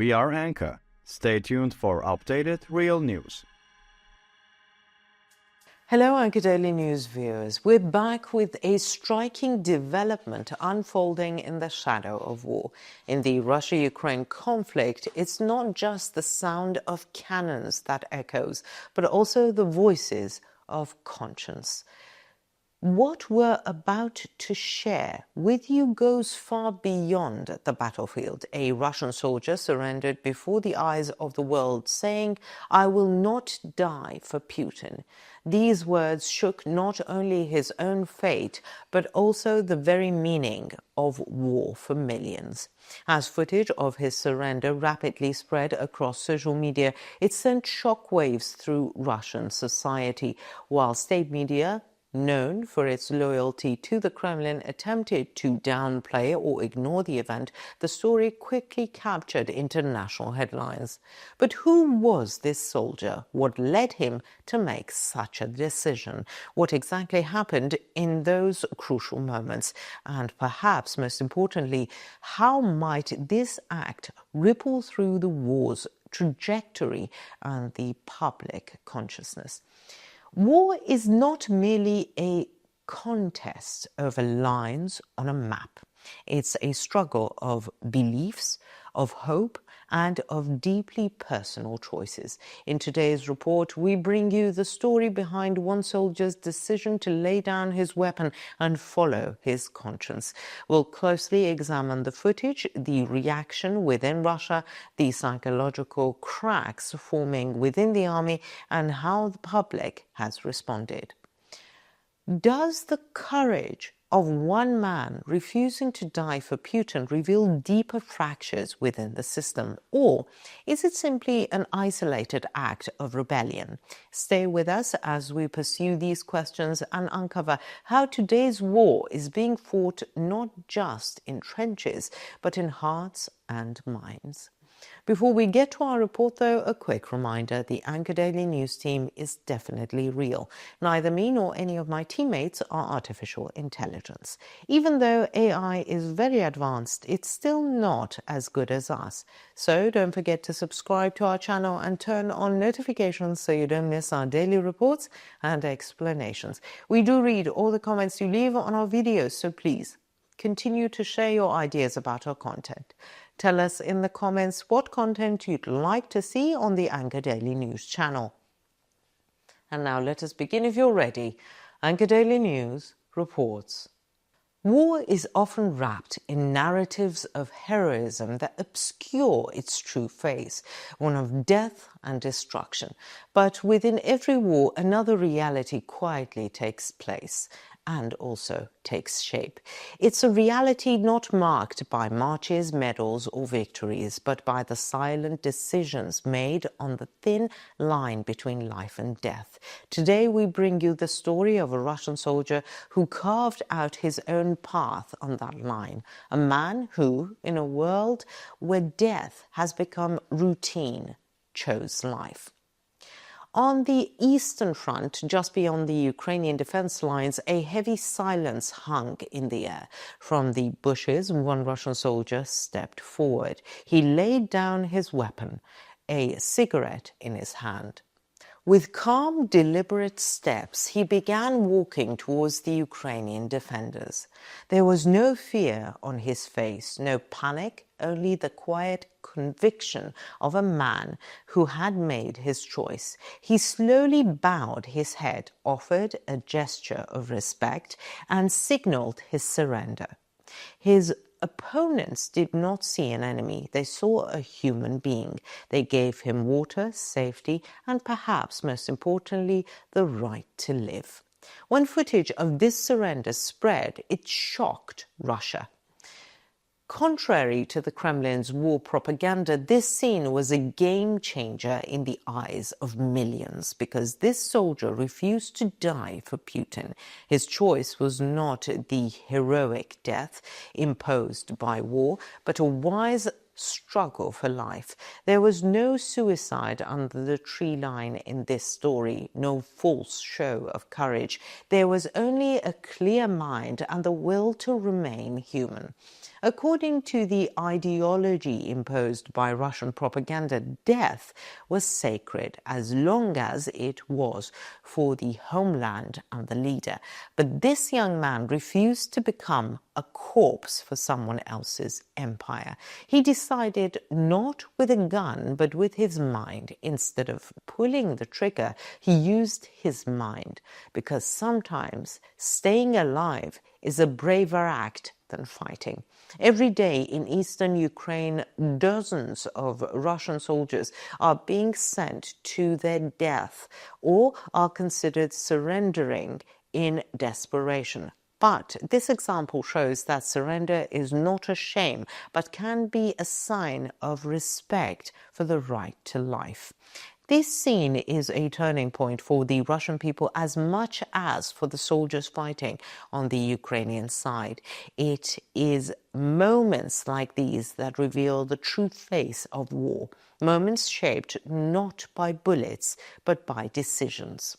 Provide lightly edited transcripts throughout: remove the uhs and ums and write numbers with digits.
We are Anka. Stay tuned for updated real news. Hello, Anka Daily News viewers. We're back with a striking development unfolding in the shadow of war. In the Russia-Ukraine conflict, it's not just the sound of cannons that echoes, but also the voices of conscience. What we're about to share with you goes far beyond the battlefield. A Russian soldier surrendered before the eyes of the world, saying, "I will not die for Putin." These words shook not only his own fate, but also the very meaning of war for millions. As footage of his surrender rapidly spread across social media, it sent shockwaves through Russian society, while state media, known for its loyalty to the Kremlin, attempted to downplay or ignore the event, the story quickly captured international headlines. But who was this soldier? What led him to make such a decision? What exactly happened in those crucial moments? And perhaps most importantly, how might this act ripple through the war's trajectory and the public consciousness? War is not merely a contest over lines on a map. It's a struggle of beliefs, of hope, and of deeply personal choices. In today's report, we bring you the story behind one soldier's decision to lay down his weapon and follow his conscience. We'll closely examine the footage, the reaction within Russia, the psychological cracks forming within the army, and how the public has responded. Does the courage of one man refusing to die for Putin reveal deeper fractures within the system? Or is it simply an isolated act of rebellion? Stay with us as we pursue these questions and uncover how today's war is being fought not just in trenches, but in hearts and minds. Before we get to our report, though, a quick reminder: the Anka Daily News team is definitely real. Neither me nor any of my teammates are artificial intelligence. Even though AI is very advanced, it's still not as good as us. So don't forget to subscribe to our channel and turn on notifications so you don't miss our daily reports and explanations. We do read all the comments you leave on our videos, so please continue to share your ideas about our content. Tell us in the comments what content you'd like to see on the Anka Daily News channel. And now let us begin if you're ready. Anka Daily News reports. War is often wrapped in narratives of heroism that obscure its true face, one of death and destruction. But within every war, another reality quietly takes place and also takes shape. It's a reality not marked by marches, medals, or victories, but by the silent decisions made on the thin line between life and death. Today, we bring you the story of a Russian soldier who carved out his own path on that line. A man who, in a world where death has become routine, chose life. On the Eastern Front, just beyond the Ukrainian defense lines, a heavy silence hung in the air. From the bushes, one Russian soldier stepped forward. He laid down his weapon, a cigarette in his hand. With calm, deliberate steps, he began walking towards the Ukrainian defenders. There was no fear on his face, no panic, only the quiet conviction of a man who had made his choice. He slowly bowed his head, offered a gesture of respect, and signaled his surrender. His opponents did not see an enemy. They saw a human being. They gave him water, safety, and perhaps most importantly, the right to live. When footage of this surrender spread, it shocked Russia. Contrary to the Kremlin's war propaganda, this scene was a game changer in the eyes of millions, because this soldier refused to die for Putin. His choice was not the heroic death imposed by war, but a wise struggle for life. There was no suicide under the tree line in this story, no false show of courage. There was only a clear mind and the will to remain human. According to the ideology imposed by Russian propaganda, death was sacred as long as it was for the homeland and the leader. But this young man refused to become a corpse for someone else's empire. He decided not with a gun, but with his mind. Instead of pulling the trigger, he used his mind, because sometimes staying alive is a braver act than fighting. Every day in eastern Ukraine, dozens of Russian soldiers are being sent to their death or are considered surrendering in desperation. But this example shows that surrender is not a shame, but can be a sign of respect for the right to life. This scene is a turning point for the Russian people as much as for the soldiers fighting on the Ukrainian side. It is moments like these that reveal the true face of war, moments shaped not by bullets, but by decisions.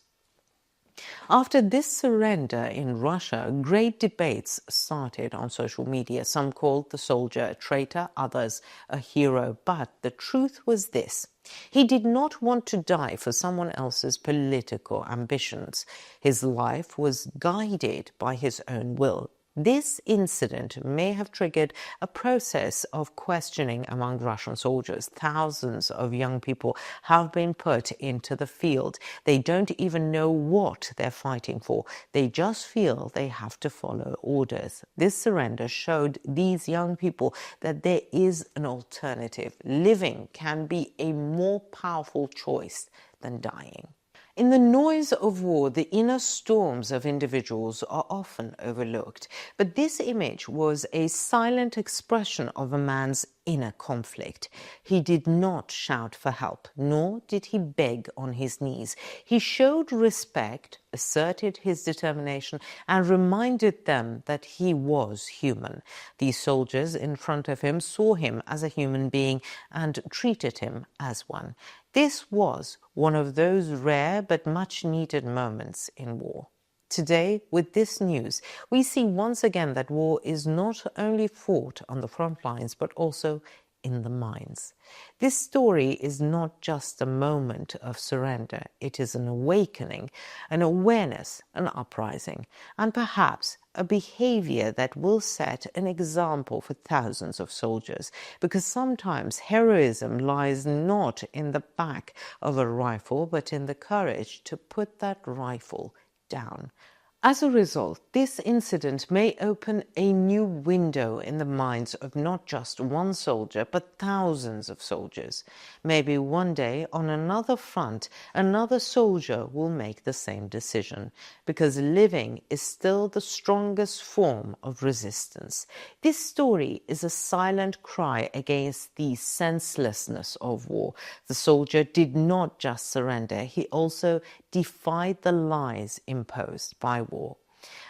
After this surrender in Russia, great debates started on social media. Some called the soldier a traitor, others a hero. But the truth was this: he did not want to die for someone else's political ambitions. His life was guided by his own will. This incident may have triggered a process of questioning among Russian soldiers. Thousands of young people have been put into the field. They don't even know what they're fighting for. They just feel they have to follow orders. This surrender showed these young people that there is an alternative. Living can be a more powerful choice than dying. In the noise of war, the inner storms of individuals are often overlooked. But this image was a silent expression of a man's inner conflict. He did not shout for help, nor did he beg on his knees. He showed respect, asserted his determination, and reminded them that he was human. These soldiers in front of him saw him as a human being and treated him as one. This was one of those rare but much needed moments in war. Today, with this news, we see once again that war is not only fought on the front lines, but also in the minds. This story is not just a moment of surrender. It is an awakening, an awareness, an uprising, and perhaps a behavior that will set an example for thousands of soldiers. Because sometimes heroism lies not in the back of a rifle, but in the courage to put that rifle down. As a result, this incident may open a new window in the minds of not just one soldier, but thousands of soldiers. Maybe one day, on another front, another soldier will make the same decision, because living is still the strongest form of resistance. This story is a silent cry against the senselessness of war. The soldier did not just surrender, he also defied the lies imposed by war.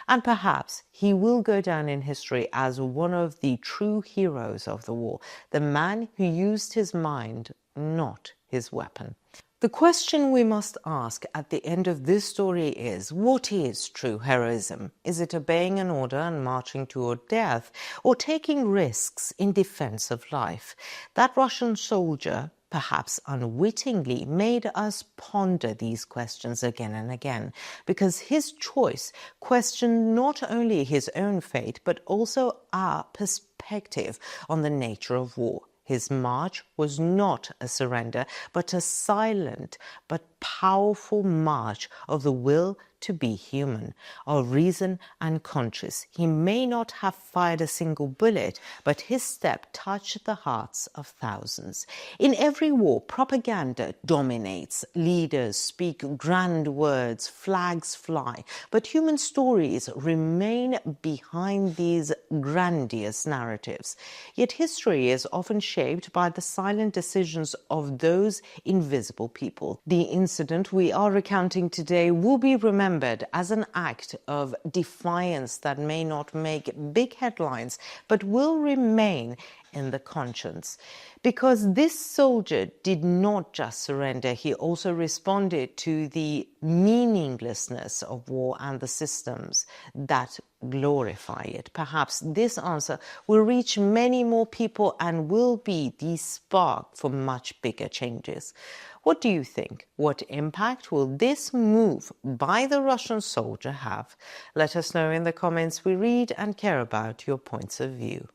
And perhaps he will go down in history as one of the true heroes of the war, the man who used his mind, not his weapon. The question we must ask at the end of this story is, what is true heroism? Is it obeying an order and marching toward death, or taking risks in defense of life? That Russian soldier, perhaps unwittingly, made us ponder these questions again and again, because his choice questioned not only his own fate, but also our perspective on the nature of war. His march was not a surrender, but a silent but powerful march of the will to be human, of reason and conscience. He may not have fired a single bullet, but his step touched the hearts of thousands. In every war, propaganda dominates. Leaders speak grand words, flags fly, but human stories remain behind these grandiose narratives. Yet history is often shaped by the silent decisions of those invisible people. The incident we are recounting today will be remembered as an act of defiance that may not make big headlines, but will remain in the conscience. Because this soldier did not just surrender, he also responded to the meaninglessness of war and the systems that glorify it. Perhaps this answer will reach many more people and will be the spark for much bigger changes. What do you think? What impact will this move by the Russian soldier have? Let us know in the comments. We read and care about your points of view.